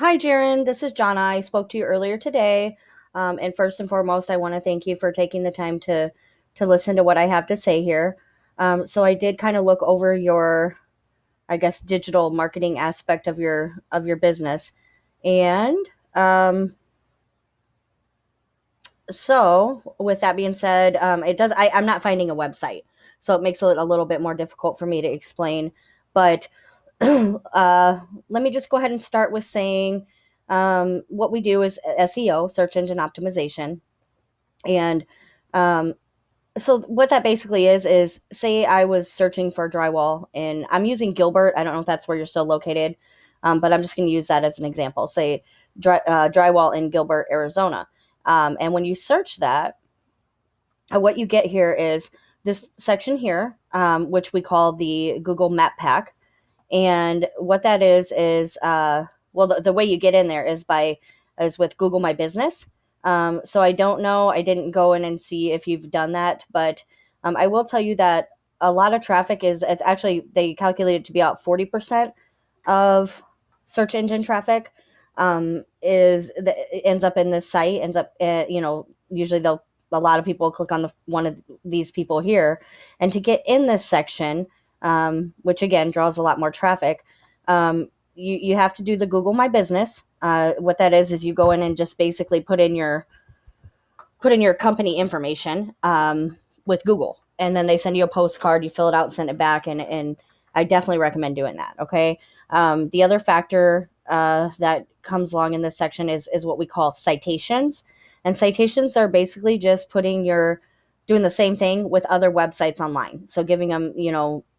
Hi, Jaren. This is Johnna. I spoke to you earlier today. And first and foremost, I want to thank you for taking the time to listen to what I have to say here. So I did kind of look over your, I guess, digital marketing aspect of your business, and um, so with that being said, it does. I'm not finding a website, so it makes it a little bit more difficult for me to explain. But let me just go ahead and start with saying what we do is SEO, search engine optimization. And um, so what that basically is say I was searching for drywall and I'm using Gilbert. I don't know if that's where you're still located, but I'm just going to use that as an example. Say drywall in Gilbert, Arizona. And when you search that, what you get here is this section here, which we call the Google Map Pack. And what that is well, the way you get in there is with Google My Business. So I don't know, I didn't go in and see if you've done that, but I will tell you that a lot of traffic is, it's actually, they calculate it to be about 40% of search engine traffic, ends up in this site, ends up, usually they'll, a lot of people click on one of these people here, and to get in this section, which again draws a lot more traffic. You have to do the Google My Business. What that is you go in and just basically put in your company information with Google, and then they send you a postcard. You fill it out and send it back, and I definitely recommend doing that. Okay. The other factor that comes along in this section is what we call citations, and citations are basically just putting your doing the same thing with other websites online. So giving them,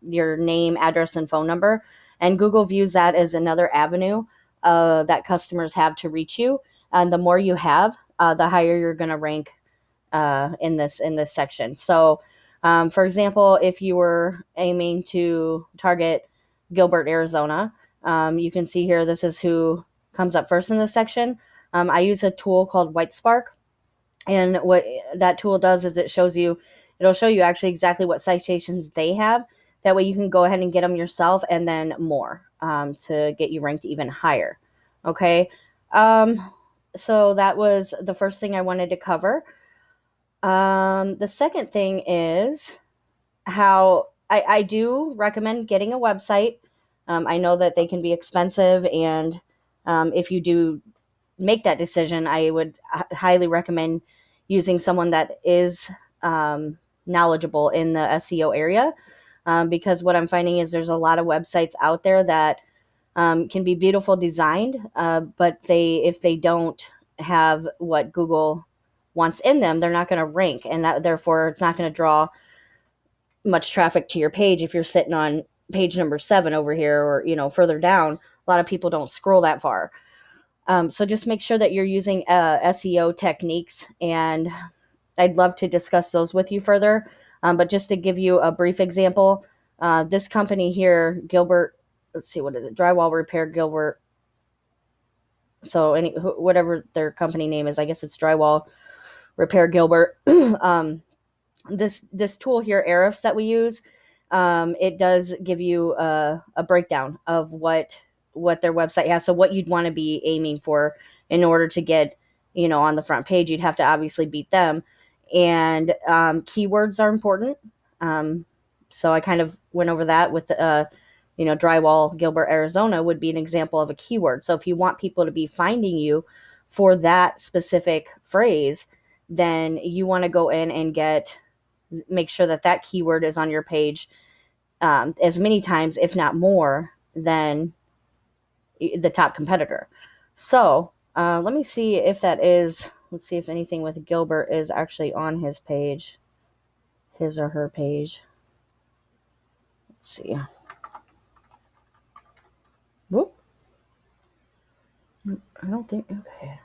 your name, address, and phone number, and Google views that as another avenue that customers have to reach you. And the more you have, the higher you're going to rank in this section. So, for example, if you were aiming to target Gilbert, Arizona, you can see here this is who comes up first in this section. I use a tool called White Spark, and what that tool does is it'll show you actually exactly what citations they have. That way you can go ahead and get them yourself and then more, to get you ranked even higher. Okay. Um, so that was the first thing I wanted to cover. The second thing is how I do recommend getting a website. I know that they can be expensive, and if you do make that decision, I would highly recommend using someone that is knowledgeable in the SEO area, because what I'm finding is there's a lot of websites out there that can be beautiful designed, but if they don't have what Google wants in them, they're not going to rank, and that therefore it's not going to draw much traffic to your page if you're sitting on page number 7 over here, or further down. A lot of people don't scroll that far. So just make sure that you're using SEO techniques, and I'd love to discuss those with you further. But just to give you a brief example, this company here, Gilbert, let's see, what is it? Drywall Repair Gilbert. So whatever their company name is, I guess it's Drywall Repair Gilbert. um, this tool here, Arifs, that we use, it does give you a breakdown of what their website has. So what you'd want to be aiming for in order to get on the front page, you'd have to obviously beat them. And keywords are important. Um, so I kind of went over that with drywall Gilbert, Arizona would be an example of a keyword. So if you want people to be finding you for that specific phrase, then you want to go in and make sure that that keyword is on your page as many times, if not more, than the top competitor. So let me see if that is. Let's see if anything with Gilbert is actually on his page, his or her page. Let's see. Whoop. I don't think. Okay.